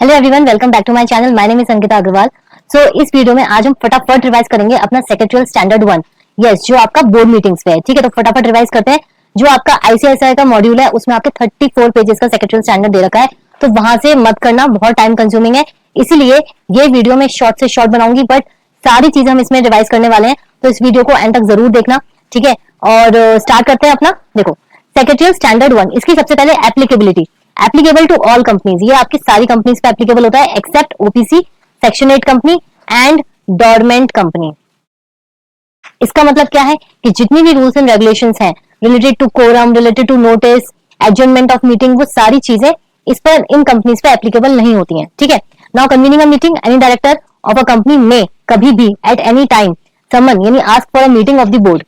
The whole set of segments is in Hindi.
Hello everyone, welcome back to my channel. My name is Ankita Agarwal. So इस वीडियो में आज हम फटाफट रिवाइज करेंगे अपना सेक्रेटरियल स्टैंडर्ड 1। यस, जो आपका बोर्ड मीटिंग्स पे है। ठीक है, तो फटाफट रिवाइज करते हैं। जो आपका आईसीआईसीआई का मॉड्यूल है उसमें आपके 34 पेजेस का सेक्रेटरियल स्टैंडर्ड दे रखा है, तो वहां से मत करना, बहुत टाइम कंज्यूमिंग है। इसीलिए ये वीडियो में शॉर्ट से शॉर्ट बनाऊंगी, बट सारी चीजें हम इसमें रिवाइज करने वाले हैं, तो इस वीडियो को एंड तक जरूर देखना। ठीक है, और स्टार्ट करते हैं अपना। देखो, सेक्रेटरियल स्टैंडर्ड 1, इसकी सबसे पहले applicability. Applicable to all companies, ये आपकी सारी कंपनीज पे एप्लीकेबल होता है except OPC, section 8 company and dormant company. इसका मतलब क्या है कि जितनी भी रूल्स एंड रेगुलेशंस हैं related to quorum, related to notice, adjournment of meeting, वो सारी चीजें इस पर इन कंपनीज पे एप्लीकेबल नहीं होती हैं। ठीक है, now convening a meeting, any director of a company में कभी भी एट एनी टाइम समन यानी ask for a meeting of the board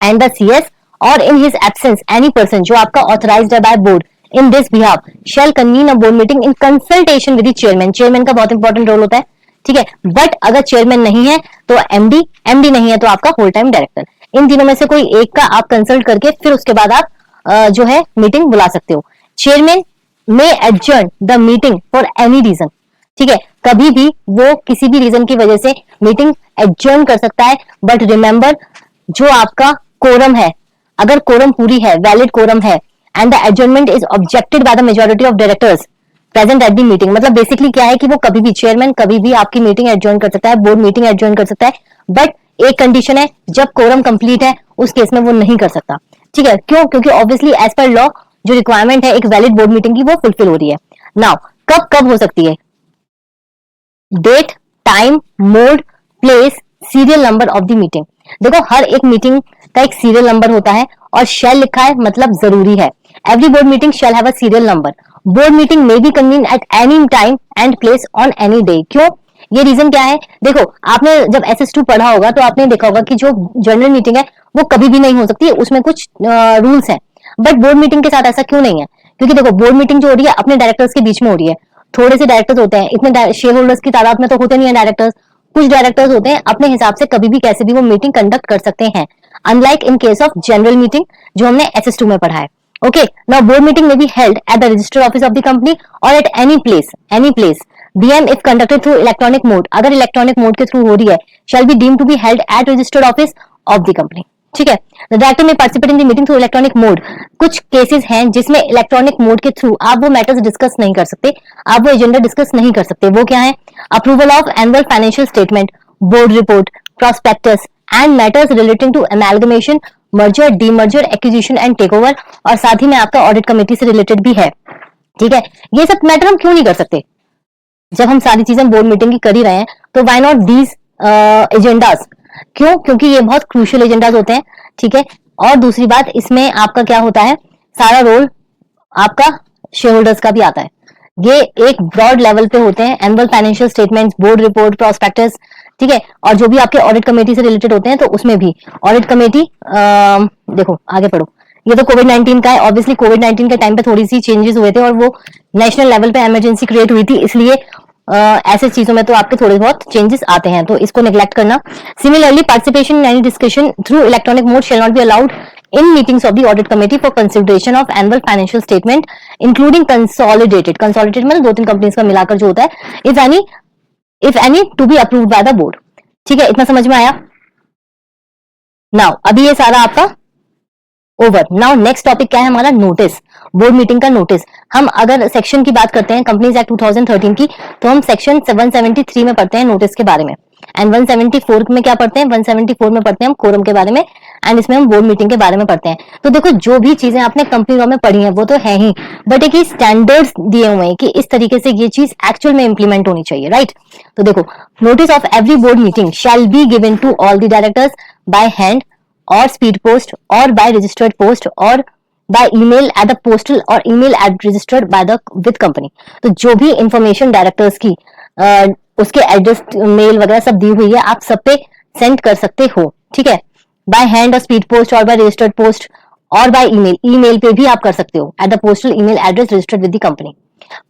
and the CS और in his absence any person जो आपका ऑथराइज्ड है by board in this behalf shall convene a board meeting in consultation with the chairman। Chairman का बहुत इंपॉर्टेंट रोल होता है। ठीक है, बट अगर चेयरमैन नहीं है तो एमडी, एमडी नहीं है तो आपका होल टाइम डायरेक्टर। इन तीनों में से कोई एक का आप कंसल्ट करके फिर उसके बाद आप जो है मीटिंग बुला सकते हो। Chairman may adjourn the meeting for any reason. ठीक है, कभी भी वो किसी भी रीजन की वजह से मीटिंग एडजर्न कर सकता है, बट रिमेंबर जो आपका कोरम है, अगर कोरम पूरी है, वैलिड कोरम है and the adjournment is objected by the majority of directors present at the meeting, मतलब बेसिकली क्या है कि वो कभी भी चेयरमैन कभी भी आपकी मीटिंग एडजॉर्न कर सकता है, बोर्ड मीटिंग एडजॉर्न कर सकता है, बट एक कंडीशन है, जब कोरम कंप्लीट है उस केस में वो नहीं कर सकता। ठीक है, क्यों? क्योंकि ऑब्वियसली एज पर लॉ जो रिक्वायरमेंट है एक वैलिड बोर्ड मीटिंग की वो फुलफिल हो रही है। नाउ कब कब हो सकती है? Date, time, mode, place, serial number of the meeting. देखो, हर एक मीटिंग का एक सीरियल नंबर होता है और शैल लिखा है मतलब जरूरी है। Every board meeting shell have a serial number. Board meeting may be convene eight any time and place on any day. क्यों? ये रीजन क्या है? देखो, आपने जब SS2 पढ़ा होगा तो आपने देखा होगा कि जो जनरल मीटिंग है वो कभी भी नहीं हो सकती है, उसमें कुछ रूल्स हैं। बट बोर्ड मीटिंग के साथ ऐसा क्यों नहीं है? क्योंकि देखो, बोर्ड मीटिंग जो हो रही है अपने डायरेक्टर्स के बीच में हो रही है। थोड़े से डायरेक्टर्स होते हैं, इतने शेयर होल्डर्स की तादाद में तो होते नहीं है डायरेक्टर्स। कुछ डायरेक्टर्स होते हैं, अपने हिसाब से कभी भी कैसे भी वो मीटिंग कंडक्ट कर सकते हैं, unlike in case of general meeting जो हमने SS2 में पढ़ा है। Okay, now board meeting may be held at the registered office of the company or at any place, any place. DM if conducted through electronic mode, अगर electronic mode के through हो रही है, shall be deemed to be held at registered office of the company. ठीक है, the director may participate in the meeting through electronic mode। कुछ केसेस हैं जिसमें इलेक्ट्रॉनिक मोड के थ्रू आप वो मैटर्स डिस्कस नहीं कर सकते, आप वो एजेंडा डिस्कस नहीं कर सकते। वो क्या है? Approval of annual financial statement, board report, prospectus and matters relating to amalgamation, merger, demerger, acquisition and takeover, और साथ ही में आपका ऑडिट कमेटी से रिलेटेड भी है। ठीक है, ये सब मैटर हम क्यों नहीं कर सकते? जब हम सारी चीजें बोर्ड मीटिंग की कर ही रहे हैं तो व्हाई नॉट दीज एजेंडास? क्यों? क्योंकि ये बहुत क्रूशियल एजेंडास होते हैं। ठीक है, और दूसरी बात, इसमें आपका क्या होता है, सारा रोल आपका शेयर होल्डर्स का भी आता है। ये एक ब्रॉड लेवल पे होते हैं, annual financial statements, board report, prospectus. ठीक है, और जो भी आपके ऑडिट कमेटी से रिलेटेड होते हैं तो उसमें भी ऑडिट कमेटी, देखो आगे पढ़ो। ये तो कोविड-19 का है। ऑब्वियसली कोविड-19 के टाइम पे थोड़ी सी चेंजेस हुए थे और वो नेशनल लेवल पे इमरजेंसी क्रिएट हुई थी, इसलिए ऐसे चीजों में तो आपके थोड़े बहुत चेंजेस आते हैं, तो इसको नेग्लेक्ट करना। Similarly participation in any discussion through electronic mode shell not be allowed in meetings of the audit committee for consideration of annual financial statement including consolidated मतलब दो तीन कंपनीज का मिलाकर जो होता है, if any to be approved by the board। ठीक है, इतना समझ में आया? नाउ अभी ये सारा आपका ओवर। नाउ नेक्स्ट टॉपिक क्या है हमारा? नोटिस, बोर्ड मीटिंग का नोटिस। हम अगर सेक्शन की बात करते हैं कंपनीज एक्ट 2013 की, तो हम सेक्शन 173 में पढ़ते हैं नोटिस के बारे में, एंड 174 में क्या पढ़ते हैं? 174 में पढ़ते हैं हम कोरम के बारे में, एंड इसमें हम बोर्ड मीटिंग के बारे में पढ़ते हैं। तो देखो, जो भी चीजें आपने कंपनी लॉ में पढ़ी हैं वो तो है ही, बट एक स्टैंडर्ड्स दिए हुए हैं कि इस तरीके से ये चीज एक्चुअल में इंप्लीमेंट होनी चाहिए, राइट? तो देखो, notice of every board meeting shall be given to all the directors by hand और स्पीड पोस्ट और बाय रजिस्टर्ड पोस्ट और by email at the postal और email at registered by the with company. तो जो भी इंफॉर्मेशन डायरेक्टर्स की उसके एड्रेस, मेल वगैरह सब दी हुई है, आप सब पे सेंड कर सकते हो। ठीक है, बाय हैंड और स्पीड पोस्ट और बाय रजिस्टर्ड पोस्ट और बाय ईमेल, ईमेल पे भी आप कर सकते हो eight the postal email address registered with the company.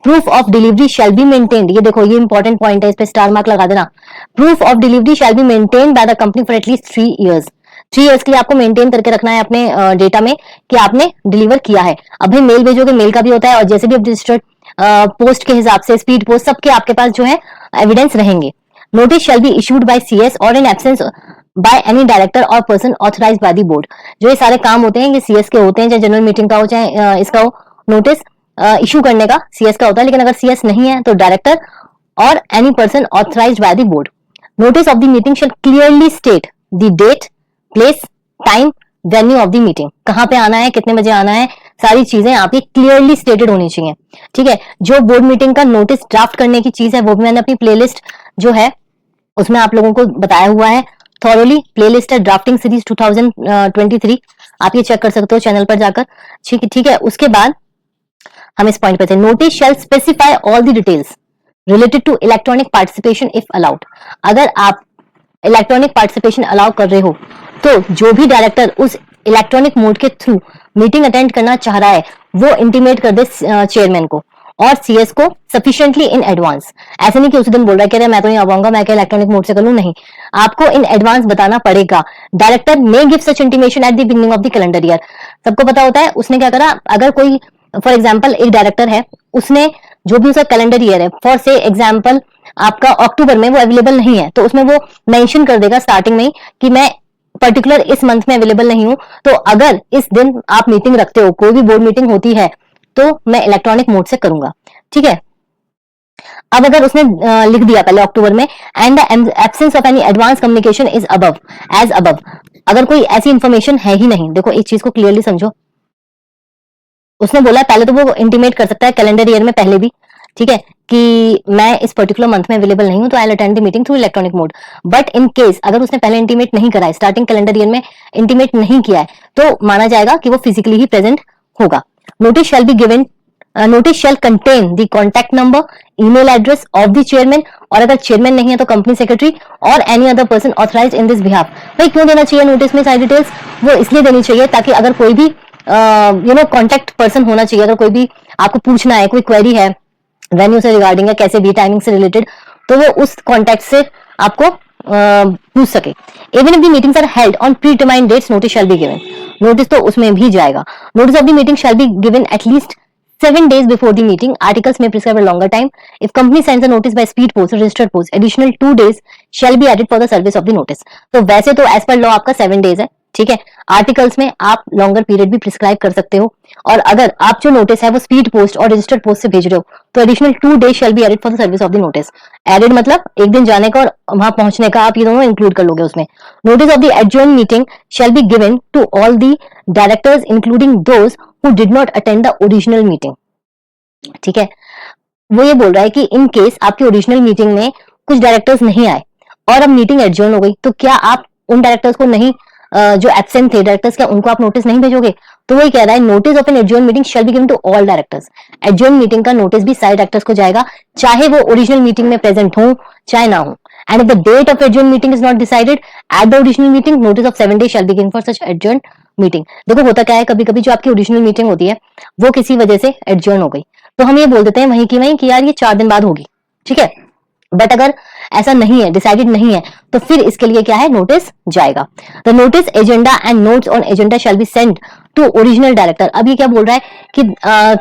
Proof of delivery shall be maintained, ये देखो ये इंपॉर्टेंट पॉइंट है, इस पे स्टार मार्क लगा देना। Proof of delivery shall be maintained by the company for at least 3 years. 3 years के लिए आपको मेंटेन करके रखना है अपने डेटा में कि आपने डिलीवर किया है। अब भाई मेल भेजोगे, मेल का भी होता है, और जैसे भी आप रजिस्टर्ड पोस्ट के हिसाब से, स्पीड पोस्ट, सबके आपके पास जो है एविडेंस रहेंगे। Notice shall be issued by CS और in absence by any director और person authorised by the board. जो ये सारे काम होते हैं ये सीएस के होते हैं, चाहे जनरल मीटिंग का हो चाहे इसका हो, नोटिस इशू करने का सीएस का होता है, लेकिन अगर सीएस नहीं है तो डायरेक्टर और any person authorised by the board. Notice of the meeting shall clearly state the date, place, time, venue of the meeting. कहां पे आना है, कितने बजे आना है, सारी चीजें आपकी क्लियरली स्टेटेड होनी चाहिए। ठीक है, जो बोर्ड मीटिंग का नोटिस ड्राफ्ट करने की चीज है वो भी मैंने अपनी प्लेलिस्ट जो है उसमें आप लोगों को बताया हुआ है, थॉरोली प्लेलिस्ट है, ड्राफ्टिंग सीरीज 2023, आप ये चेक कर सकते हो चैनल पर जाकर। ठीक है, उसके बाद हम इस पॉइंट पे थे, notice shall specify all the details related to electronic participation if allowed. अगर आप इलेक्ट्रॉनिक पार्टिसिपेशन अलाउ कर रहे हो तो जो भी डायरेक्टर उस इलेक्ट्रॉनिक मोड के थ्रू मीटिंग अटेंड करना चाह रहा है वो इंटीमेट कर दे चेयरमैन को और सीएस को सफिशिएंटली इन एडवांस। ऐसे नहीं कि उसी दिन बोल रहा है कि मैं तो नहीं आऊंगा, मैं क्या इलेक्ट्रॉनिक मोड से कर लूं, नहीं, आपको इन एडवांस बताना पड़ेगा। Director may give such intimation at the beginning of the calendar year. सबको पता होता है उसने क्या करा, अगर कोई फॉर एग्जाम्पल एक डायरेक्टर है, उसने जो भी उसका कैलेंडर ईयर है, फॉर से एग्जाम्पल आपका अक्टूबर में वो अवेलेबल नहीं है, तो उसमें वो मेंशन कर देगा स्टार्टिंग में कि मैं पर्टिकुलर इस मंथ में अवेलेबल नहीं हूं, तो अगर इस दिन आप मीटिंग रखते हो, कोई भी बोर्ड मीटिंग होती है, तो मैं इलेक्ट्रॉनिक मोड से करूंगा। ठीक है, अब अगर उसने लिख दिया पहले अक्टूबर में, and the absence of any advance communication is above as above, अगर कोई ऐसी इंफॉर्मेशन है ही नहीं, देखो इस चीज को क्लियरली समझो, उसने बोला पहले तो वो इंटीमेट कर सकता है कैलेंडर ईयर में पहले भी, ठीक है, कि मैं इस पर्टिकुलर मंथ में अवेलेबल नहीं हूं तो I will attend the meeting through electronic mode. But in case अगर उसने पहले इंटीमेट नहीं करा है, स्टार्टिंग कैलेंडर ईयर में इंटीमेट नहीं किया है, तो माना जाएगा कि वो फिजिकली ही प्रेजेंट होगा। Notice shall be given, notice shall contain the contact number, email address of the chairman, और अगर चेयरमैन नहीं है तो कंपनी सेक्रेटरी और any other person authorised in this behalf. भाई क्यों देना चाहिए नोटिस में सारी डिटेल्स? वो इसलिए देनी चाहिए ताकि अगर कोई भी कॉन्टैक्ट पर्सन होना चाहिए, अगर कोई भी आपको पूछना है, कोई क्वेरी है वेन्यू से रिगार्डिंग है, कैसे भी टाइमिंग से रिलेटेड, तो वो उस कॉन्टैक्ट से आपको पूछ सके। Even if the meetings are held on predetermined dates, notice shall be given, notice तो उसमें भी जाएगा। Notice of the meeting shall be given at least 7 days before the meeting. Articles may prescribe a longer time. If company sends a notice by speed post or registered post, additional 2 days shall be added for the service of the notice. तो वैसे तो as per law आपका 7 days है, ठीक है। आर्टिकल्स में आप लॉन्गर पीरियड भी प्रिस्क्राइब कर सकते हो, और अगर आप जो नोटिस है वो स्पीड पोस्ट और रजिस्टर्ड पोस्ट से भेज रहे हो तो additional 2 days shall be added for the service of the notice. Added मतलब एक दिन जाने का और वहां पहुंचने का, आप ये दोनों इंक्लूड कर लोगे उसमें। Notice of the adjourn meeting shall be given to all the directors including those who did not attend the original meeting. ठीक है, वो ये बोल रहा है कि इन केस आपकी ओरिजिनल मीटिंग में कुछ डायरेक्टर्स नहीं आए और अब मीटिंग एडजर्न हो गई, तो क्या आप उन डायरेक्टर्स को नहीं, जो एब्सेंट थे डायरेक्टर्स, क्या उनको आप नोटिस नहीं भेजोगे? तो वही कह रहा है, notice of an adjourn meeting shall be given to all directors. Adjourn meeting का नोटिस भी सारे डायरेक्टर्स को जाएगा, चाहे वो ओरिजिनल मीटिंग में प्रेजेंट हो चाहे ना हो। And if the date of adjourn meeting is not decided at the original meeting, notice of 7 days shall be given for such adjourn meeting. देखो होता क्या है, कभी कभी जो आपकी ओरिजिनल मीटिंग होती है वो किसी वजह से एडजर्न हो गई, तो हम ये बोल देते हैं वहीं की वहीं कि यार ये 4 दिन बाद होगी, ठीक है। बट अगर ऐसा नहीं है, डिसाइडेड नहीं है, तो फिर इसके लिए क्या है, नोटिस जाएगा। The notice agenda and notes on agenda shall be send to original director. अब ये क्या बोल रहा है कि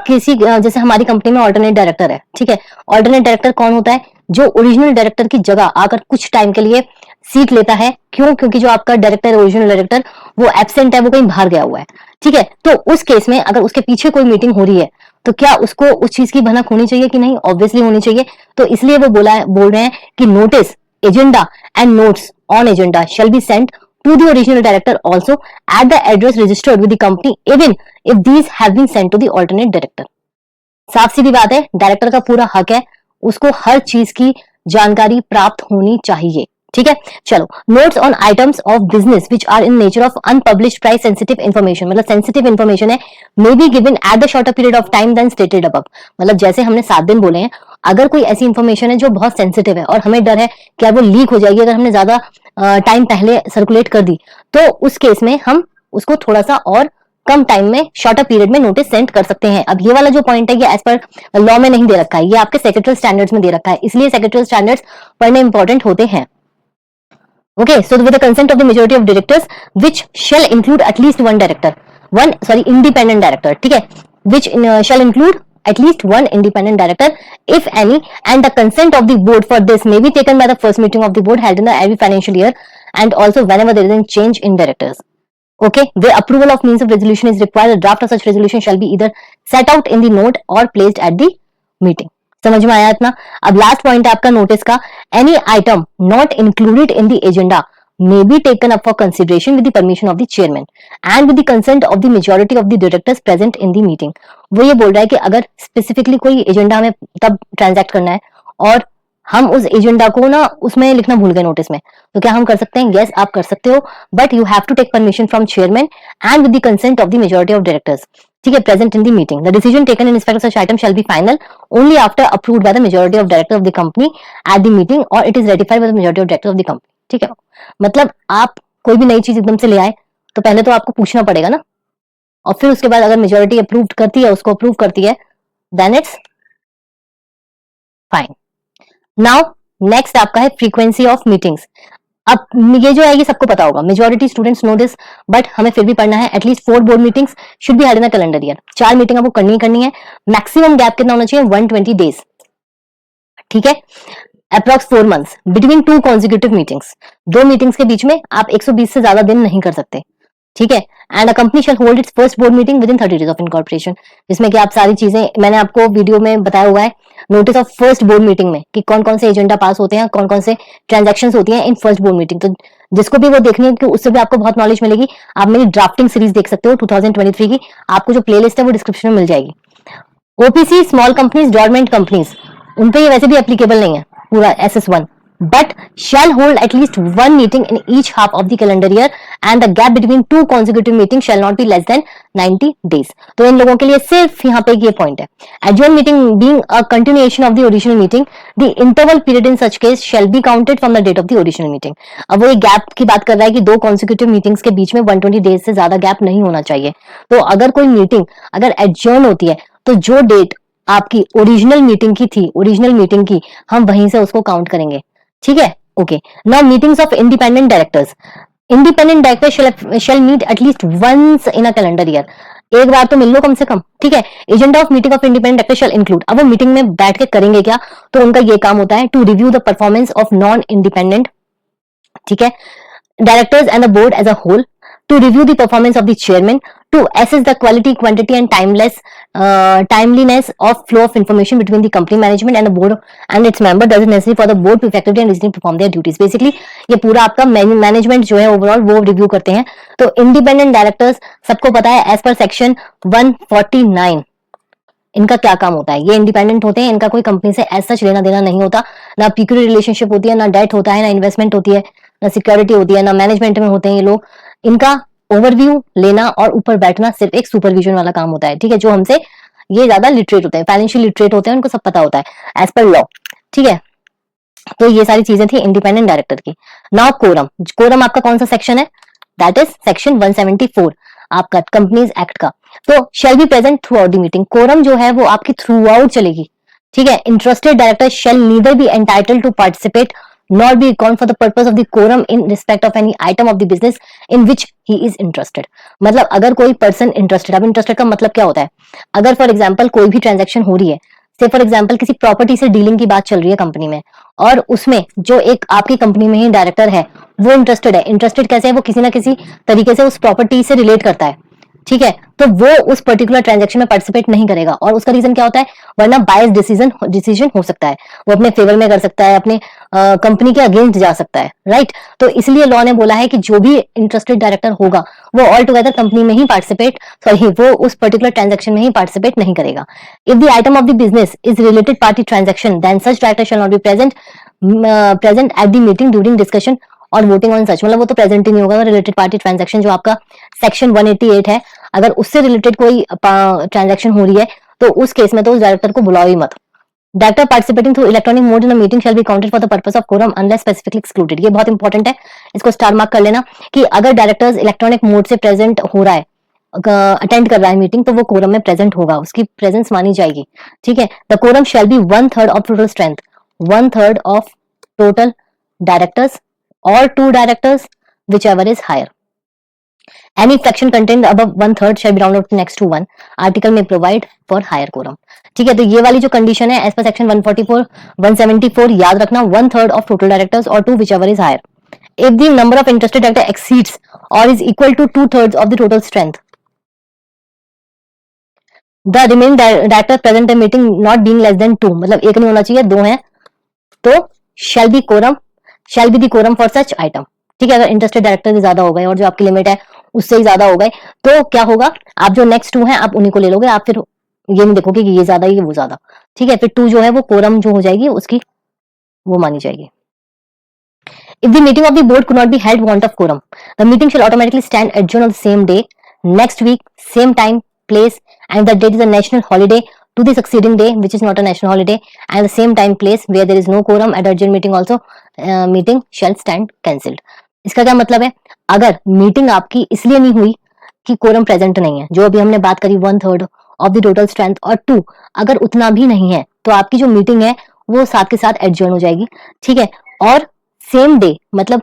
किसी जैसे हमारी कंपनी में ऑल्टरनेट डायरेक्टर है, ठीक है। ऑल्टरनेट डायरेक्टर कौन होता है? जो ओरिजिनल डायरेक्टर की जगह आकर कुछ टाइम के लिए सीट लेता है। क्यों? क्योंकि जो आपका डायरेक्टर, ओरिजिनल डायरेक्टर, वो एब्सेंट है, वो कहीं बाहर गया हुआ है, ठीक है। तो उस केस में अगर उसके पीछे कोई मीटिंग हो रही है तो क्या उसको उस चीज की भनक होनी चाहिए कि नहीं? ऑब्वियसली होनी चाहिए। तो इसलिए वो बोल रहे हैं कि notice, agenda and notes on agenda shall be sent to the original director also at the address registered with the company even if these have been sent to the alternate director। साफ सीधी बात है, डायरेक्टर का पूरा हक है, उसको हर चीज की जानकारी प्राप्त होनी चाहिए, ठीक है। चलो, notes on items of business which are in nature of unpublished price sensitive information, मतलब सेंसिटिव इन्फॉर्मेशन है, may be given at the shorter period of time than stated above. मतलब जैसे हमने 7 दिन बोले हैं, अगर कोई ऐसी इंफॉर्मेशन है जो बहुत सेंसिटिव है और हमें डर है कि वो लीक हो जाएगी अगर हमने ज्यादा टाइम पहले सर्कुलेट कर दी, तो उस केस में हम उसको थोड़ा सा और कम टाइम में, शॉर्टर पीरियड में नोटिस सेंड कर सकते हैं। अब ये वाला जो पॉइंट है ये एज पर लॉ में नहीं दे रखा है, ये आपके सेक्रेटरी स्टैंडर्ड्स में दे रखा है, इसलिए सेक्रेटरी स्टैंडर्ड्स पढ़ने इंपॉर्टेंट होते हैं। Okay, so with the consent of the majority of directors, which shall include at least one independent director, ठीक है, which shall include at least one independent director, if any, and the consent of the board for this may be taken by the first meeting of the board held in the every financial year, and also whenever there is a change in directors. Okay, where approval of means of resolution is required, a draft of such resolution shall be either set out in the note or placed at the meeting. समझ में आया इतना? अब लास्ट पॉइंट है आपका नोटिस का, any item not included in the agenda may be taken up for consideration with the permission of the chairman and with the consent of the majority of the directors present in the meeting. वो ये बोल रहा है कि अगर स्पेसिफिकली कोई एजेंडा हमें तब ट्रांजैक्ट करना है और हम उस एजेंडा को ना उसमें लिखना भूल गए नोटिस में, तो क्या हम कर सकते हैं? यस, आप कर सकते हो, but you have to take permission from chairman and with the consent of the majority of directors, ठीक है, present in the meeting. The decision taken in respect of such item shall be final only after approved by the majority of director of the company at the meeting और it is ratified by the majority of director of the company. ठीक है, मतलब आप कोई भी नई चीज एकदम से ले आए तो पहले तो आपको पूछना पड़ेगा ना, और फिर उसके बाद अगर मेजॉरिटी अप्रूव करती है, उसको अप्रूव करती है, then it's fine. Now next आपका है फ्रीक्वेंसी ऑफ मीटिंग्स. अब ये जो है ये सबको पता होगा, majority students know this, but हमें फिर भी पढ़ना है. At least 4 board meetings should be held in a calendar year. 4 meeting आपको करनी है. मैक्सिमम गैप कितना होना चाहिए? 120 डेज. ठीक है, approx 4 months between 2 consecutive meetings. 2 meetings के बीच में आप 120 से ज्यादा दिन नहीं कर सकते. ठीक है, and a company shall hold it's first board meeting with in 30 days of incorporation, जिसमें कि आप सारी चीजें मैंने आपको वीडियो में बताया हुआ है notice of first board meeting में कि कौन कौन से एजेंडा पास होते हैं, कौन कौन से ट्रांजैक्शंस होती हैं इन फर्स्ट बोर्ड मीटिंग. तो जिसको भी वो देखनी है कि उससे भी आपको बहुत नॉलेज मिलेगी, आप मेरी ड्राफ्टिंग सीरीज देख सकते हो 2023 की. आपको जो प्लेलिस्ट है वो डिस्क्रिप्शन में मिल जाएगी. OPC, small companies, government companies, उन पे ये वैसे भी एप्लीकेबल नहीं है पूरा SS1, but shall hold at least 1 meeting in each half of the calendar year and the gap between 2 consecutive meetings shall not be less than 90 days. तो इन लोगों के लिए सिर्फ यहाँ पे ये पॉइंट है. Adjourned meeting being a continuation of the original meeting, the interval period in such case shall be counted from the date of the original meeting. अब वो ये गैप की बात कर रहा है कि 2 consecutive meetings के बीच में 120 days से ज्यादा गैप नहीं होना चाहिए. तो अगर कोई मीटिंग अगर एडजर्न होती है तो जो डेट आपकी ओरिजिनल मीटिंग की हम वहीं से उसको काउंट करेंगे. ठीक है, okay. Now meetings of independent directors. Independent director shall meet at least once in a calendar year. एक बार तो मिल लो कम से कम. ठीक है, agenda of meeting of independent director shall include. अब वो मीटिंग में बैठ के करेंगे क्या? तो उनका ये काम होता है to review the performance of non independent, ठीक है, directors and the board as a whole, to review the performance of the chairman, to assess the quality, quantity and timeliness of flow of information between the company management and the board and its member that is necessary for the board to effectively and reasonably perform their duties. Basically ये पूरा आपका मैनेजमेंट जो है ओवरऑल वो रिव्यू करते हैं. तो इंडिपेंडेंट डायरेक्टर्स सबको पता है एज पर सेक्शन 149 इनका क्या काम होता है. ये इंडिपेंडेंट होते हैं, इनका कोई कंपनी से एज सच लेना देना नहीं होता, ना पिक्यूरी रिलेशनशिप होती है, ना डेट होता है, ना इन्वेस्टमेंट होती है, ना सिक्योरिटी होती है, ना मैनेजमेंट में होते हैं ये लोग. इनका ओवरव्यू लेना और ऊपर बैठना सिर्फ एक सुपरविजन वाला काम होता है. ठीक है, जो हमसे ये ज्यादा लिटरेट होते हैं, फाइनेंशियल लिटरेट होते हैं, उनको सब पता होता है एज पर लॉ. ठीक है, तो ये सारी चीजें थी इंडिपेंडेंट डायरेक्टर की. नाउ कोरम आपका कौन सा सेक्शन है? दैट इज सेक्शन 174 आपका कंपनीज एक्ट का. तो shall be present throughout the meeting. Quorum जो है वो आपकी थ्रू आउट चलेगी. ठीक है, interested director shall neither be entitled to participate nor be called for the purpose of the quorum in respect of any item of the business in which he is interested. मतलब अगर कोई पर्सन इंटरेस्टेड, अब इंटरेस्टेड का मतलब क्या होता है? अगर फॉर एग्जांपल कोई भी ट्रांजैक्शन हो रही है, से फॉर एग्जांपल किसी प्रॉपर्टी से डीलिंग की बात चल रही है कंपनी में, और उसमें जो एक आपकी कंपनी में ही डायरेक्टर है वो इंटरेस्टेड है. इंटरेस्टेड कैसे है? वो किसी ना किसी तरीके से उस प्रॉपर्टी से रिलेट करता है. ठीक है, तो वो उस पर्टिकुलर ट्रांजैक्शन में पार्टिसिपेट नहीं करेगा. और उसका रीजन क्या होता है? वरना बायस डिसीजन हो सकता है, वो अपने फेवर में कर सकता है, अपने कंपनी के अगेंस्ट जा सकता है. राइट, तो इसलिए लॉ ने बोला है कि जो भी इंटरेस्टेड डायरेक्टर होगा वो ऑल टुगेदर कंपनी में ही वो उस पर्टिकुलर ट्रांजैक्शन में ही पार्टिसिपेट नहीं करेगा. If the item of the business is related party transaction then such director shall not be present at the meeting during discussion और वोटिंग ऑन सच. मतलब वो तो प्रेजेंट ही नहीं होगा. रिलेटेड पार्टी ट्रांजैक्शन जो आपका सेक्शन 188 है, अगर उससे रिलेटेड कोई ट्रांजैक्शन हो रही है तो उस केस में तो उस डायरेक्टर को बुलाओ ही मत. Director participating through electronic mode in meeting shall be counted for the purpose of quorum unless specifically excluded. ये बहुत इंपॉर्टेंट है, इसको स्टार मार्क कर लेना कि अगर डायरेक्टर्स इलेक्ट्रॉनिक मोड से प्रेजेंट हो रहा है, अटेंड कर रहा है मीटिंग, तो वो कोरम में प्रेजेंट होगा, उसकी प्रेजेंस मानी जाएगी. ठीक है, the quorum shall be 1/3 of total strength, 1/3 of total directors or 2 directors whichever is higher. Any fraction contained above 1/3 shall be rounded to next to 1. Article may provide for higher quorum. ठीक है, तो ये वाली जो कंडीशन है एज पर सेक्शन 144 174 याद रखना, 1/3 ऑफ टोटल डायरेक्टर्स और 2 whichever is higher. If the number of interested director exceeds or is equal to 2/3 of the total strength, the remaining director present in meeting not being less than 2, मतलब एक नहीं होना चाहिए, 2 है तो shall be the quorum for such item. ठीक है, अगर इंटरेस्टेड डायरेक्टर भी ज्यादा हो गए और जो आपकी लिमिट है उससे ही ज्यादा हो गए तो क्या होगा, आप जो नेक्स्ट 2 है आप उन्हीं को ले लोगे, आप फिर ये नहीं देखोगे कि ये ज्यादा है वो ज्यादा। ठीक है, फिर 2 जो है वो कोरम जो हो जाएगी उसकी वो मानी जाएगी। If the meeting of the board could not be held want of quorum, the meeting shall automatically stand adjourned on the same day, next week, same time, place, and the date is a national holiday to the succeeding day, which is not a national holiday, and the same time, place where there is no quorum at adjourned meeting also, meeting shall stand cancelled. इसका क्या मतलब है, अगर मीटिंग आपकी इसलिए नहीं हुई कि कोरम प्रेजेंट नहीं है, जो अभी हमने बात करी 1/3 ऑफ द टोटल स्ट्रेंथ, और 2 अगर उतना भी नहीं है तो आपकी जो मीटिंग है वो साथ के साथ एडजर्न हो जाएगी। ठीक है, और सेम डे मतलब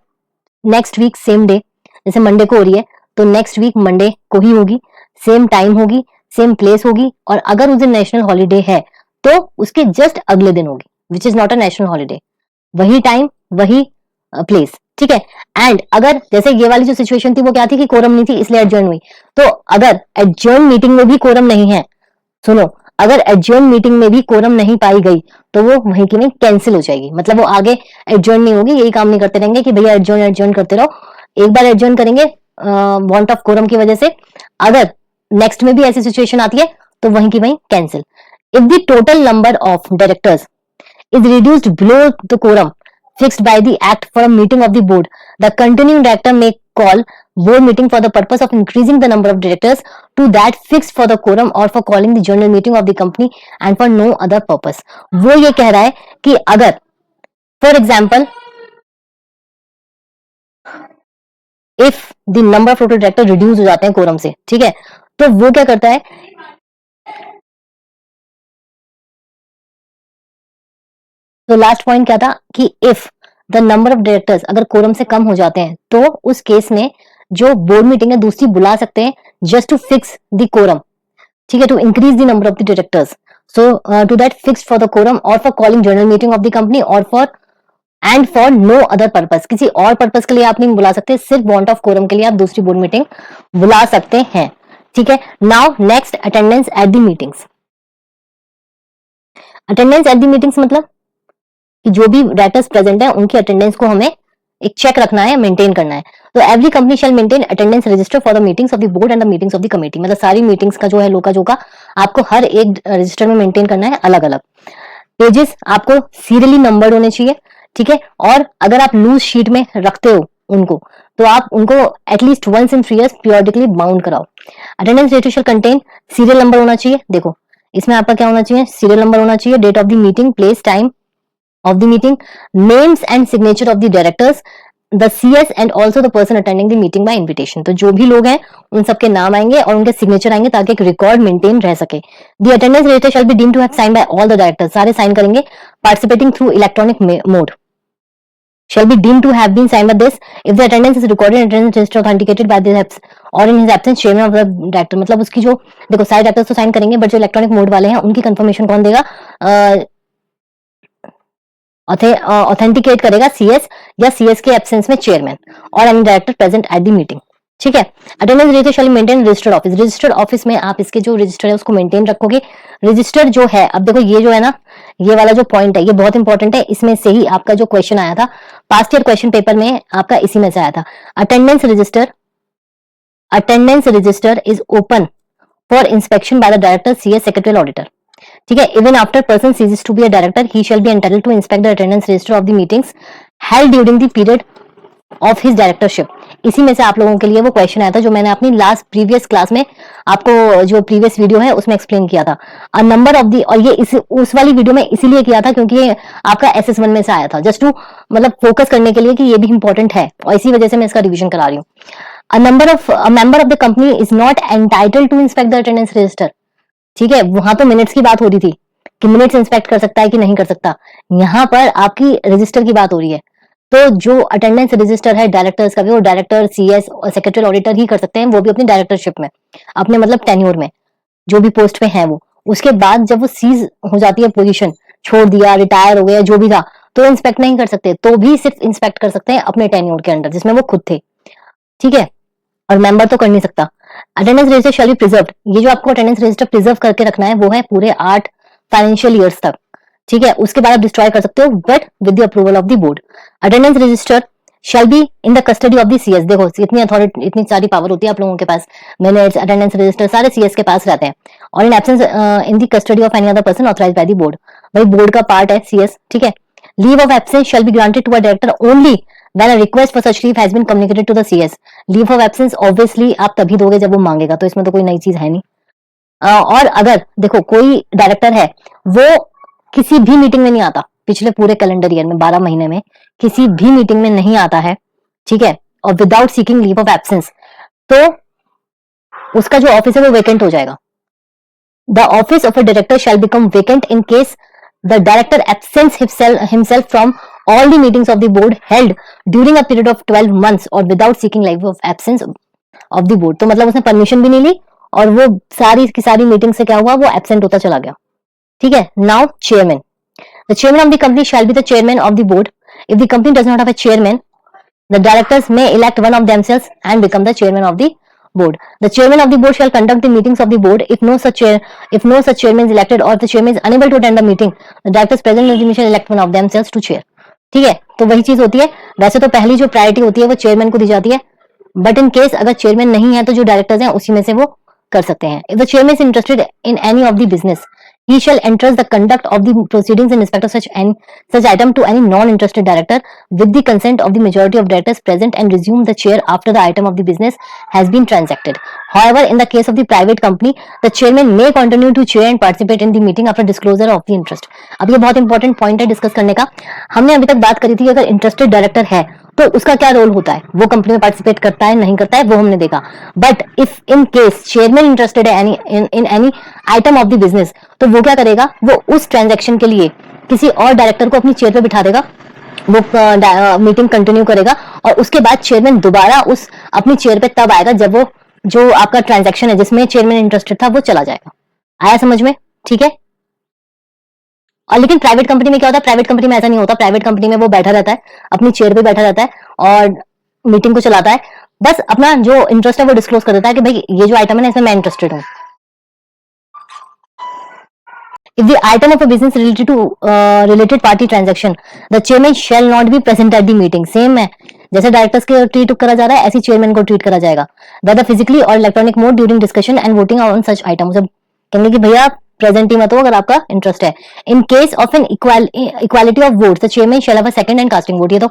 नेक्स्ट वीक सेम डे, जैसे मंडे को हो रही है तो नेक्स्ट वीक मंडे को ही होगी, सेम टाइम होगी, सेम प्लेस होगी, और अगर उस दिन नेशनल हॉलीडे है तो उसके जस्ट अगले दिन होगी, which is not a national holiday, वही टाइम वही प्लेस। ठीक है, एंड अगर जैसे ये वाली जो सिचुएशन थी वो क्या थी कि कोरम नहीं थी इसलिए एडजर्न हुई, तो अगर एडजर्न मीटिंग में भी कोरम नहीं है, सुनो, अगर एडजर्न मीटिंग में भी कोरम नहीं पाई गई तो वो वहीं की वहीं कैंसिल हो जाएगी, मतलब वो आगे एडजर्न नहीं होगी, यही काम नहीं करते रहेंगे कि भैया एडजर्न एडजर्न करते रहो, एक बार एडजर्न करेंगे वांट ऑफ कोरम की वजह से, अगर नेक्स्ट में भी ऐसी सिचुएशन आती है तो वहीं की वहीं cancel. If the total number of directors is reduced below the quorum fixed by the act for a meeting of the board, the continuing director may call board meeting for the purpose of increasing the number of directors to that fixed for the quorum or for calling the general meeting of the company and for no other purpose. वो ये कह रहा है कि अगर for example if the number of total director reduce हो जाते हैं quorum से, ठीक है, तो वो क्या करता है, तो लास्ट पॉइंट क्या था कि if the number of directors अगर कोरम से कम हो जाते हैं तो उस केस में जो बोर्ड मीटिंग है दूसरी बुला सकते हैं just to fix the quorum. ठीक है, to increase the number of the directors, so to that fix for the quorum और for calling general meeting of the company और फॉर नो अदर पर्पस, किसी और पर्पस के लिए आप नहीं बुला सकते, सिर्फ वांट ऑफ कोरम के लिए आप दूसरी बोर्ड मीटिंग बुला सकते हैं। ठीक है, now next attendance at the meetings. Attendance at the meetings मतलब कि जो भी डायरेक्टर्स प्रेजेंट है उनकी अटेंडेंस को हमें एक चेक रखना है, मेंटेन करना है। तो every company shall maintain attendance register for the meetings of the board and the meetings of the committee, मतलब सारी मीटिंग्स का जो है लोका जोका आपको हर एक रजिस्टर में मेंटेन करना है अलग अलग। पेजेस आपको सीरियली नंबर्ड होने चाहिए। ठीक है, और अगर आप लूज शीट में रखते हो उनको तो आप उनको at least once in 3 years periodically bound कराओ। Attendance rate shall contain serial number होना चाहिए, देखो इसमें आपका क्या होना चाहिए, सीरियल नंबर होना चाहिए, date of the meeting, place, time of the meeting, names and signature of the directors, the CS and also the person attending the meeting by invitation। तो जो भी लोग हैं उन सबके नाम आएंगे और उनके सिग्नेचर आएंगे ताकि एक रिकॉर्ड मेंटेन रह सके। The attendance register shall be deemed to have signed by all the directors, सारे साइन करेंगे, participating through electronic mode shall be deemed to have been signed by this if the attendance is recorded in attendance register authenticated by the or in his absence chairman of the director, मतलब उसकी जो देखो सारे डायरेक्टर्स तो साइन करेंगे बट जो इलेक्ट्रॉनिक मोड वाले हैं उनकी कंफर्मेशन कौन देगा, ऑथेंटिकेट करेगा सीएस या सीएस के एब्सेंस में चेयरमैन और any director present at the meeting. ठीक है, attendance register shall maintain registered office, registered office में आप इसके जो रजिस्टर है उसको मेंटेन रखोगे। रजिस्टर जो है, अब देखो ये जो है ना, ये वाला जो पॉइंट है ये बहुत इंपॉर्टेंट है, इसमें से ही आपका जो क्वेश्चन आया था पास्ट ईयर क्वेश्चन पेपर में आपका इसी में से आया था। Attendance register is open for inspection by the director, CS, secretary, auditor. ठीक है, even after person ceases to be a director he shall be entitled to inspect the attendance register of the meetings held during the period of his directorship. इसी में से आप लोगों के लिए वो क्वेश्चन आया था जो मैंने अपनी लास्ट प्रीवियस क्लास में आपको जो प्रीवियस वीडियो है उसमें एक्सप्लेन किया था। अ नंबर ऑफ दी, और ये उस वाली वीडियो में इसीलिए किया था क्योंकि ये आपका SS1 में से आया था, जस्ट टू मतलब फोकस करने के लिए कि ये भी इंपॉर्टेंट है और इसी वजह से मैं इसका रिविजन करा रही हूँ। A member of the company is not entitled to inspect the attendance register. ठीक है, वहां तो मिनट्स की बात हो रही थी कि मिनट्स इंस्पेक्ट कर सकता है कि नहीं कर सकता, यहाँ पर आपकी रजिस्टर की बात हो रही है। तो जो अटेंडेंस रजिस्टर है डायरेक्टर्स का भी, वो डायरेक्टर, सीएस और सेक्रेटरी ऑडिटर ही कर सकते हैं, वो भी अपनी डायरेक्टरशिप में, अपने मतलब टेन्योर में, जो भी पोस्ट पे है वो। उसके बाद जब वो सीज हो जाती है पोजीशन, छोड़ दिया, रिटायर हो गया, जो भी था, तो इंस्पेक्ट नहीं कर सकते, तो भी सिर्फ इंस्पेक्ट कर सकते हैं अपने टेन्योर के अंडर जिसमें वो खुद थे, ठीक है, और मेंबर तो कर नहीं सकता। Attendance register shell be preserve, ये जो आपको अटेंडेंस रजिस्टर प्रिजर्व करके रखना है वो है पूरे 8 फाइनेंशियल ईयर्स तक, ठीक है। उसके बाद आप डिस्ट्रॉय कर सकते हो but with the approval of the board. Attendance register shall be in the custody of the CS. देखो इतनी अथॉरिटी, इतनी सारी पावर होती है आप लोगों के पास, मिनट्स, अटेंडेंस रजिस्टर सारे सीएस के पास रहते हैं, और in absence in the custody of any other person authorised by the board. भाई बोर्ड का पार्ट है सीएस, ठीक है। Leave of absence shall be granted to a director only when a request for such leave has been communicated to the CS। Leave of absence obviously आप तभी दोगे जब वो मांगेगा, तो इसमें तो कोई नई चीज है नहीं। और अगर देखो कोई डायरेक्टर है वो किसी भी मीटिंग में नहीं आता, पिछले पूरे कैलेंडर ईयर में 12 महीने में किसी भी मीटिंग में नहीं आता है, ठीक है, और without seeking leave of absence, तो उसका जो ऑफिस है वो वेकेंट हो जाएगा। The office of a director shall become vacant in case the director absence himself from all the meetings of the board held during a period of 12 months or without seeking leave of absence of the board। तो मतलब उसने परमिशन भी नहीं ली और वो सारी की सारी मीटिंग से क्या हुआ, वो एब्सेंट होता चला गया, ठीक है। Now chairman, the chairman of the company shall be the chairman of the board. If the company does not have a chairman, the directors may elect one of themselves and become the chairman of the board। The chairman of the board shall conduct the meetings of the board। If no such chairman is elected or the chairman is unable to attend the meeting, the directors present in the meeting shall elect one of themselves to chair। ठीक है, तो वही चीज होती है। वैसे तो पहली जो प्रायोरिटी होती है वो चेयरमैन को दी जाती है, बट इन केस अगर चेयरमैन नहीं है तो जो डायरेक्टर्स हैं उसी में से वो कर सकते हैं। If the chairman is interested in any of the business, he shall entrust the conduct of the proceedings in respect of such item to any non-interested director with the consent of the majority of directors present and resume the chair after the item of the business has been transacted। However, in the case of the private company, the chairman may continue to chair and participate in the meeting after disclosure of the interest। अब ये बहुत इंपॉर्टेंट पॉइंट है डिस्कस करने का। हमने अभी तक बात करी थी अगर इंटरेस्टेड डायरेक्टर है तो उसका क्या रोल होता है, वो कंपनी में पार्टिसिपेट करता है नहीं करता है, वो हमने देखा। But if in case chairman interested है in any item of the business, तो वो क्या करेगा, वो उस ट्रांजैक्शन के लिए किसी और डायरेक्टर को अपनी चेयर पे बिठा देगा, वो मीटिंग कंटिन्यू करेगा, और उसके बाद चेयरमैन दोबारा उस अपनी चेयर पे तब आएगा जब वो जो आपका ट्रांजैक्शन है जिसमें चेयरमैन इंटरेस्टेड था वो चला जाएगा। आया समझ में, ठीक है। और लेकिन प्राइवेट कंपनी में क्या होता है, प्राइवेट कंपनी में ऐसा नहीं होता। प्राइवेट कंपनी में वो बैठा रहता है, अपनी चेयर पे बैठा रहता है और मीटिंग को चलाता है, बस अपना जो इंटरेस्ट है वो डिस्क्लोज कर देता है कि भाई ये जो आइटम है ना इसमें मैं इंटरेस्टेड हूँ। If the item of a business related to related party transaction, the chairman shall not be present at the meeting। Same है, जैसे डायरेक्टर्स के ट्रीट करा जा रहा है ऐसी चेयरमैन को ट्रीट करा जाएगा। whether physically or electronic mode during discussion and voting on such item। सब कहेंगे कि भैया प्रेजेंट ही मत हो अगर आपका इंटरेस्ट है। In case of an equality of vote, the chairman shall have a second and casting vote. ये तो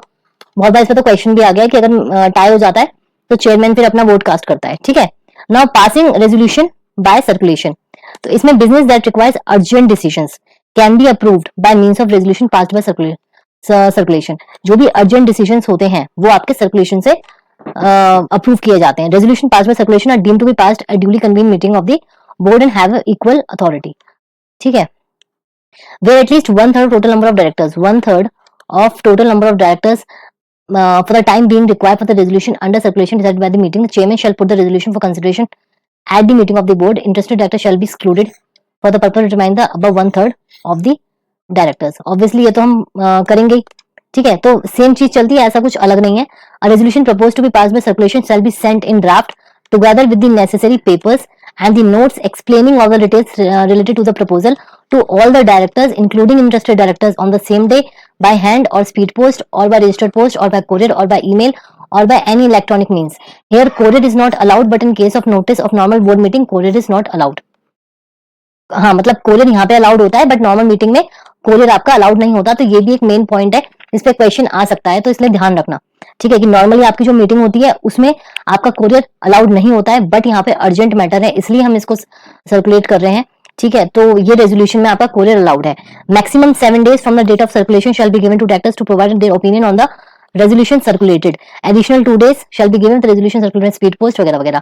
बहुत बार इस पे तो क्वेश्चन भी आ गया कि अगर टाई हो जाता है तो चेयरमैन फिर अपना वोट कास्ट करता है, ठीक है। Now passing resolution bye circulation, तो इसमें business that requires urgent decisions can be approved by means of resolution passed by circulation. जो भी अर्जेंट डिसीजंस होते हैं वो आपके सर्कुलेशन से अप्रूव किए जाते हैं। Resolution passed by circulation are deemed to be passed at duly convened meeting of the board and have equal authority, ठीक है। Where at least 1/3 total number of directors, 1/3 of total number of directors for the time being required for the resolution under circulation decided by the meeting, the chairman shall put the resolution for consideration at the meeting of the board। Interested director shall be excluded for the purpose to determine the above 1/3 of the directors। Obviously ये तो हम करेंगे ही, ठीक है। तो सेम चीज चलती है, ऐसा कुछ अलग नहीं है। A resolution proposed to be passed by circulation shall be sent in draft together with the necessary papers and the notes explaining all the details related to the proposal to all the directors including interested directors on the same day by hand or speed post or by registered post or by courier or by email or by any electronic means। Here courier is not allowed but in case of notice of normal board meeting courier is not allowed। हाँ मतलब कोरियर यहाँ पे अलाउड होता है बट नॉर्मल मीटिंग में कोरियर आपका अलाउड नहीं होता। तो ये भी एक मेन पॉइंट है, इस पे क्वेश्चन आ सकता है, तो इसलिए ध्यान रखना, ठीक है, कि नॉर्मली आपकी जो मीटिंग होती है उसमें आपका कोरियर अलाउड नहीं होता है, बट यहाँ पे अर्जेंट मैटर है इसलिए हम इसको सर्कुलेट कर रहे हैं, ठीक है। तो ये रेजोल्यूशन में आपका कोरियर अलाउड है। Maximum 7 days from the date of circulation shall be given to directors to provide their opinion on the resolution circulated, additional 2 days shall be given, resolution circulated speed post वगैरह वगैरह।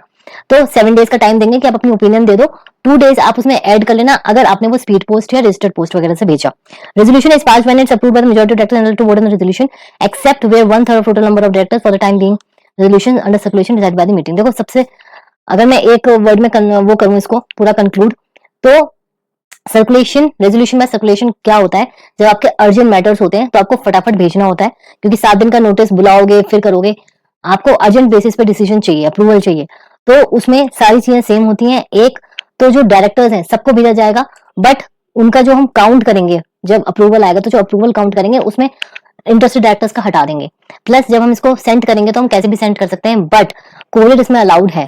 तो 7 days का टाइम देंगे कि आप अपनी ओपिनियन दे दो, 2 days आप उसमें ऐड कर लेना अगर आपने वो स्पीड पोस्ट या रजिस्टर्ड पोस्ट वगैरह से भेजा। Resolution is passed when it's approved by the majority of directors to vote on the resolution except where 1/3 of total number of directors for the time being resolution under circulation decided by the meeting. देखो सबसे, अगर मैं एक वर्ड में वो करूं इसको पूरा कंक्लूड, तो सर्कुलेशन, रेजोल्यूशन बाय सर्कुलेशन क्या होता है, जब आपके अर्जेंट मैटर्स होते हैं तो आपको फटाफट भेजना होता है, क्योंकि 7 दिन का नोटिस बुलाओगे फिर करोगे, आपको अर्जेंट बेसिस पे डिसीजन चाहिए, अप्रूवल चाहिए। तो उसमें सारी चीजें सेम होती हैं। एक तो जो डायरेक्टर्स हैं सबको भेजा जाएगा, बट उनका जो हम काउंट करेंगे जब अप्रूवल आएगा, तो जो अप्रूवल काउंट करेंगे उसमें इंटरेस्टेड डायरेक्टर्स का हटा देंगे। प्लस जब हम इसको सेंड करेंगे तो हम कैसे भी सेंड कर सकते हैं, बट कोरियर इसमें अलाउड है।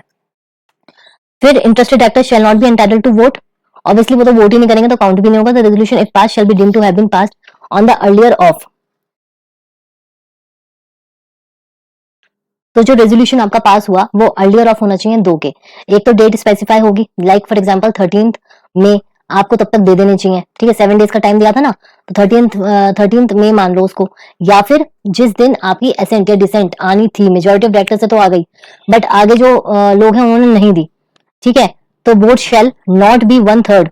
फिर interested directors shall not be entitled to vote, obviously वो तो वोट ही नहीं करेंगे तो काउंट भी नहीं होगा। The resolution if pass shall be deemed to have been passed on the earlier of, तो जो रेजोल्यूशन आपका पास हुआ वो अर्लियर ऑफ होना चाहिए 2 के। एक तो डेट स्पेसिफाई होगी, लाइक फॉर एग्जांपल 13 मई, आपको तब तक दे देने चाहिए, ठीक है, 7 डेज का टाइम दिया था ना, तो 13 मई मान लो उसको। या फिर जिस दिन आपकी एसेंट या डिसेंट आनी थी, मेजोरिटी ऑफ डायरेक्टर से तो आ गई, बट आगे जो लोग हैं उन्होंने नहीं दी, ठीक है, तो vote shell not B 1/3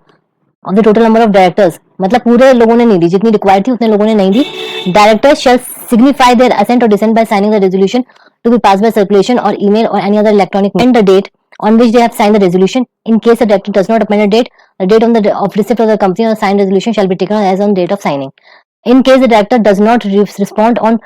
of the total number of directors, मतलब पूरे लोगों ने नहीं दी, जितनी रिक्वायर्ड थी उतने लोगों ने नहीं दी। Directors shall signify their assent और dissent by signing the resolution to be passed by circulation or email or any other electronic and the date on which they have signed the resolution. In case the director does not append a date, the date on the of receipt of the company or signed resolution shall be taken as on date of signing. In case the director does not respond on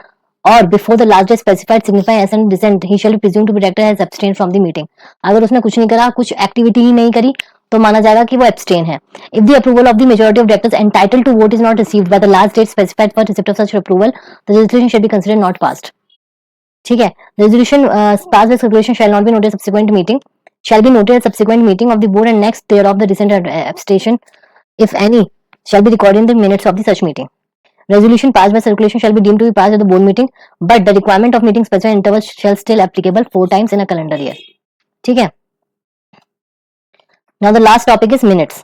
or before the last day specified signifying assent dissent, he shall be presumed to be director has abstained from the meeting. अगर उसने कुछ नहीं करा, कुछ एक्टिविटी ही नहीं करी, तो माना जाएगा कि वो एब्सटेन है। If the approval of the majority of directors entitled to vote is not received by the last date specified for receipt of such approval, the resolution shall be considered not passed. ठीक है, resolution pass by circulation shall not be noted subsequent meeting, shall be noted at subsequent meeting of the board and next thereof the recent abstention, if any, shall be recorded in the minutes of the such meeting. Resolution passed by circulation shall be deemed to be passed at the board meeting, but the requirement of meeting specified intervals shall still applicable 4 times in a calendar year. ठीक है. Now the last topic is minutes.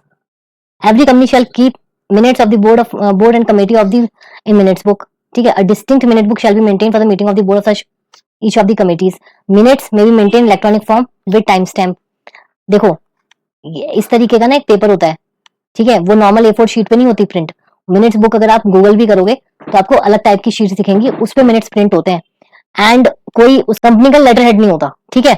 Every company shall keep minutes of the board and committee of the in minutes book. ठीक है. A distinct minute book shall be maintained for the meeting of the board of such each of the committees. Minutes may be maintained in electronic form with time stamp. देखो इस तरीके का ना एक पेपर होता है, ठीक है, वो नॉर्मल A4 शीट पे नहीं होती प्रिंट। मिनट्स बुक अगर आप गूगल भी करोगे तो आपको अलग टाइप की शीट्स दिखेंगी, उस पे मिनट्स प्रिंट होते हैं एंड कोई उस कंपनी का लेटर हेड नहीं होता, ठीक है।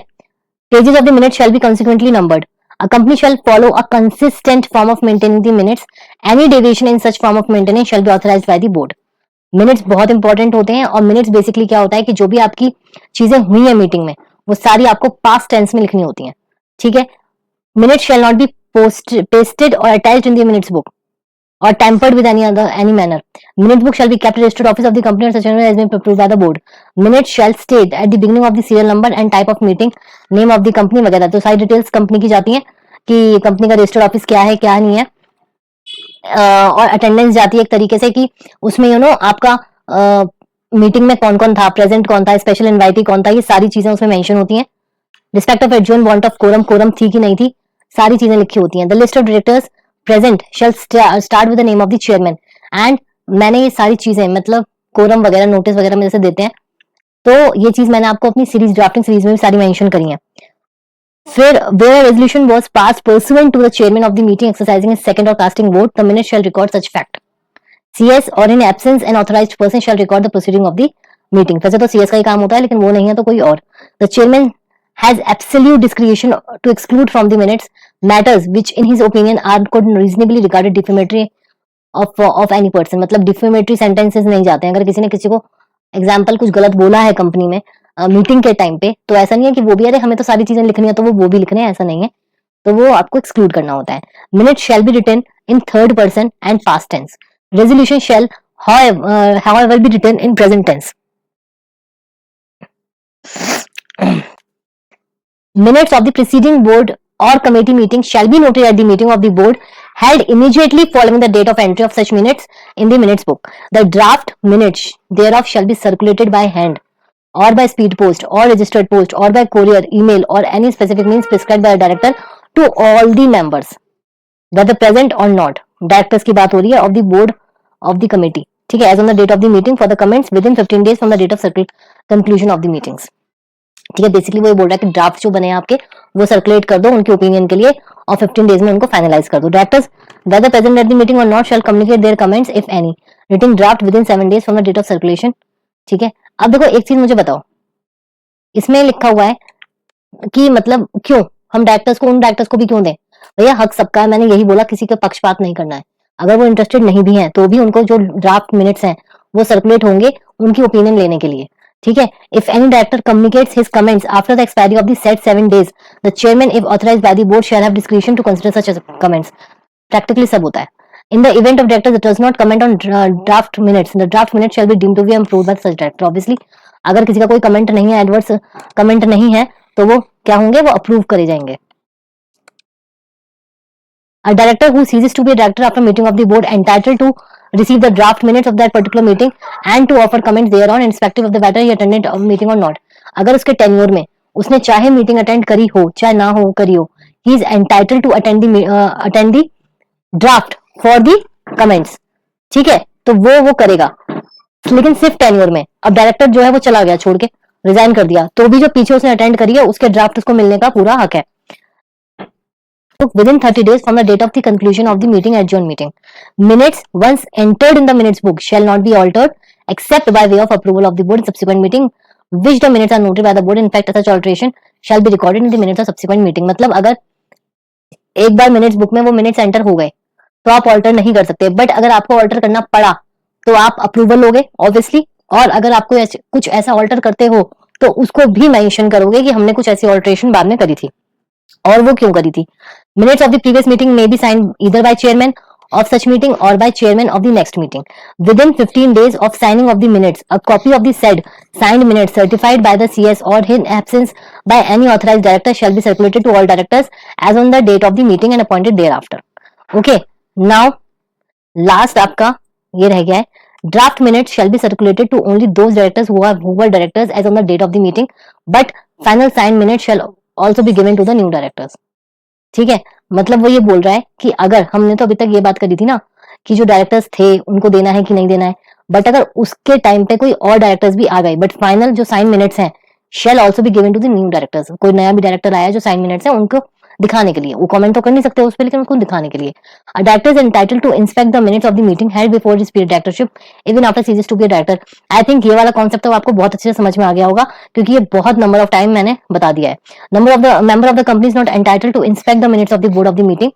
Pages of the minutes shall be consequently numbered. A company shall follow a consistent form of maintaining the minutes. Any deviation in such form of maintenance shall be authorized by the board. Minutes बहुत इंपॉर्टेंट होते हैं और मिनट्स बेसिकली क्या होता है कि जो भी आपकी चीजें हुई है मीटिंग में वो सारी आपको पास्ट टेंस में लिखनी होती हैं, ठीक है। Minutes shall not be pasted और attached in the minutes book or tampered with any manner. Minute book shall be kept at registered office of the company or such as been approved by the board. Minutes shall state at the beginning of the serial number and type of meeting, name of the company वगैरह। तो सारी डिटेल्स कंपनी की जाती हैं कि कंपनी का रजिस्टर्ड ऑफिस क्या है क्या नहीं है, और अटेंडेंस जाती है एक तरीके से कि उसमें यू नो आपका मीटिंग में कौन कौन था, प्रेजेंट कौन था, स्पेशल इन्वाइटी कौन था, ये सारी चीजें उसमें मेंशन होती हैं। Respect of adjourn want of quorum, quorum थी कि नहीं थी, सारी चीजें लिखी होती हैं। The list of directors present shall start with the name of the chairman and मैंने ये सारी चीजें मतलब कोरम वगैरह नोटिस वगैरह में जैसे देते हैं, तो ये चीज मैंने आपको अपनी सीरीज ड्राफ्टिंग सीरीज में भी सारी मेंशन करी है। फिर where a resolution was passed pursuant to the chairman of the meeting exercising his second or casting vote, the minutes shall record such fact. CS or in absence an authorized person shall record the proceeding of the meeting. वैसे तो CS का ही काम होता है लेकिन वो नहीं है तो कोई और। The chairman has absolute discretion to exclude from the minutes matters which in his opinion are could reasonably regarded defamatory of any person। मतलब defamatory sentences नहीं जाते हैं। अगर किसी ने किसी को एग्जाम्पल कुछ गलत बोला है कंपनी में मीटिंग के टाइम पे, तो ऐसा नहीं है कि वो भी अरे हमें तो सारी चीजें लिखनी है तो वो भी लिखने हैं, ऐसा नहीं है, तो वो आपको एक्सक्लूड करना होता है। Minute shall be written in third person and past tense. Resolution shall however be written in present tense. Minutes of the preceding board or committee meeting shall be noted at the meeting of the board held immediately following the date of entry of such minutes in the minutes book. The draft minutes thereof shall be circulated by hand or by speed post or registered post or by courier, email or any specific means prescribed by the director to all the members whether present or not। Directors की बात हो रही है, of the board of the committee, ठीक है, as on the date of the meeting for the comments within 15 days from the date of conclusion of the meetings. ठीक है, बेसिकली वो ये बोल रहा है कि ड्राफ्ट जो बने आपके वो सर्कुलेट कर दो उनके ओपिनियन के लिए और 15 डेज में उनको फाइनलाइज कर दो। Directors whether present at the meeting or not shall communicate their comments if any written draft within 7 days from the date of circulation। ठीक है, अब देखो एक चीज मुझे बताओ, इसमें लिखा हुआ है कि मतलब क्यों हम डायरेक्टर्स को, उन डायरेक्टर्स को भी क्यों दें? भैया हक सबका है, मैंने यही बोला, किसी का पक्षपात नहीं करना है। अगर वो इंटरेस्टेड नहीं भी हैं तो भी उनको जो ड्राफ्ट मिनट्स हैं वो सर्कुलेट होंगे उनकी ओपिनियन लेने के लिए। ठीक है, if any director communicates his comments after the expiry of the set 7 days the chairman if authorised by the board shall have discretion to consider such comments. Practically सब होता है। In the event of director that does not comment on draft minutes, the draft minutes shall be deemed to be approved by such director। Obviously, अगर किसी का कोई कमेंट नहीं है, एडवर्स कमेंट नहीं है, तो वो क्या होंगे, वो अप्रूव करे जाएंगे। A director who ceases to be a director after meeting of the board entitled to receive the draft minutes of that particular meeting and to offer comments thereon irrespective of the whether he attended a meeting or not। अगर उसके टेन्योर में उसने चाहे मीटिंग अटेंड करी हो चाहे ना हो करी हो, he is entitled to attend the draft for the comments. ठीक है, तो वो करेगा, लेकिन सिर्फ टेन्योर में। अब डायरेक्टर जो है वो चला गया, छोड़ के रिजाइन कर दिया, तो भी जो पीछे उसने अटेंड करी है उसके ड्राफ्ट उसको मिलने का पूरा हक है। Within 30 days from the date of the conclusion of the meeting adjourned meeting, minutes once entered in the minutes book shall not be altered except by way of approval of the board in subsequent meeting which the minutes are noted by the board। In fact such alteration shall be recorded in the minutes of subsequent meeting। मतलब अगर एक बार मिनट्स बुक में वो मिनट्स एंटर हो गए तो आप ऑल्टर नहीं कर सकते, बट अगर आपको ऑल्टर करना पड़ा तो आप अप्रूवल लोगे ऑब्वियसली, और अगर आपको कुछ ऐसा ऑल्टर करते हो तो उसको भी मेंशन करोगे कि हमने कुछ ऐसी ऑल्टरेशन बाद में करी थी और वो क्यों करी थी। Minutes of the previous meeting may be signed either by chairman of such meeting or by chairman of the next meeting within 15 days of signing of the minutes। A copy of the said signed minutes certified by the CS or in absence by any authorized director shall be circulated to all directors as on the date of the meeting and appointed thereafter। Okay, now last आपका ये रह गया है, draft minutes shall be circulated to only those directors who were directors as on the date of the meeting but final signed minutes shall also be given to the new directors। ठीक है, मतलब वो ये बोल रहा है कि अगर हमने तो अभी तक ये बात करी थी ना कि जो डायरेक्टर्स थे उनको देना है कि नहीं देना है, बट अगर उसके टाइम पे कोई और डायरेक्टर्स भी आ गए बट फाइनल जो साइन मिनट्स हैं shall also be given to the new directors. कोई नया भी डायरेक्टर आया जो साइन मिनट्स हैं उनको दिखाने के लिए, वो कमेंट तो कर नहीं सकते उस पर लेकिन उसको दिखाने के लिए। A director is entitled to inspect the minutes of the meeting held before his period directorship even after ceases to be a director. I think ये वाला कॉन्सेप्ट तो आपको बहुत अच्छे से समझ में आ गया होगा क्योंकि ये बहुत नंबर ऑफ टाइम मैंने बता दिया है। Number of the member of the company is not entitled to inspect the minutes of the board of the meeting.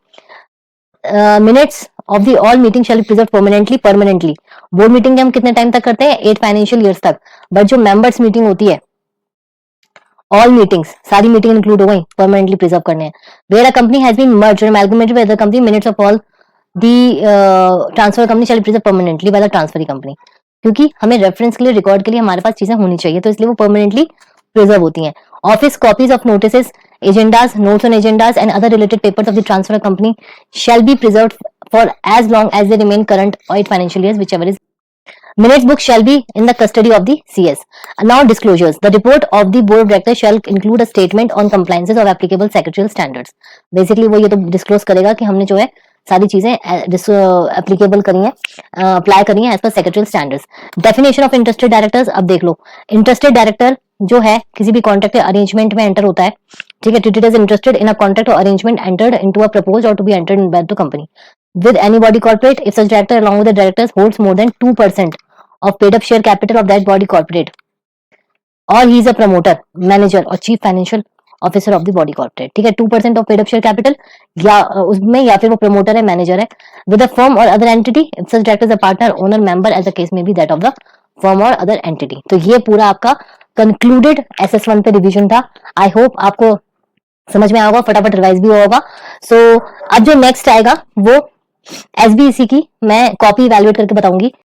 Minutes of the all meeting shall be preserve permanently. Board meeting हम कितने टाइम तक करते हैं, 8 फाइनेंशियल ईयर्स तक, बट जो मेंबर्स मीटिंग होती है ऑल मीटिंग्स, सारी मीटिंग इंक्लूड हो गई, परमानेंटली प्रिजर्व करने हैं। Where a company has been merged और amalgamated with other company minutes of all the transfer company shell preserve permanently by the transferring company. क्योंकि हमें रेफरेंस के लिए, रिकॉर्ड के लिए हमारे पास चीजें होनी चाहिए, तो इसलिए वो परमानेंटली प्रिजर्व होती हैं। Office copies of notices, agendas, notes on agendas and other related papers of the transfer company shall be preserved for as long as they remain current 8 financial years whichever is। Minutes book shall be in the custody of the CS। Now disclosures. The report of the board of directors shall include a statement on compliances of applicable secretarial standards। Basically वो ये तो disclose करेगा कि हमने जो है सारी चीजें एप्लीकेबल करी हैं, अप्लाई करी हैं as per secretarial standards. Definition of interested directors, अब देख लो, इंटरेस्टेड डायरेक्टर जो है किसी भी कॉन्ट्रैक्ट या अरेंजमेंट में एंटर होता है, ठीक है, treated as interested in a contract और arrangement entered into a proposed और to be entered in by the company with any body corporate if such director along with the directors holds more than 2% of paid up share capital of that body corporate or he is a promoter, manager or chief financial officer of the body corporate। ठीक है, 2% of paid up share capital या उसमें, या फिर वो promoter है, manager है, with a firm or other entity if such director is a partner, owner, member as the case may be that of the firm or other entity। तो ये पूरा आपका concluded SS1 पे रिवीजन था। आई होप आपको समझ में आया होगा, फटाफट रिवाइज भी हुआ होगा। सो अब जो नेक्स्ट आएगा वो एसबीईसी की मैं कॉपी इवैल्यूएट करके बताऊंगी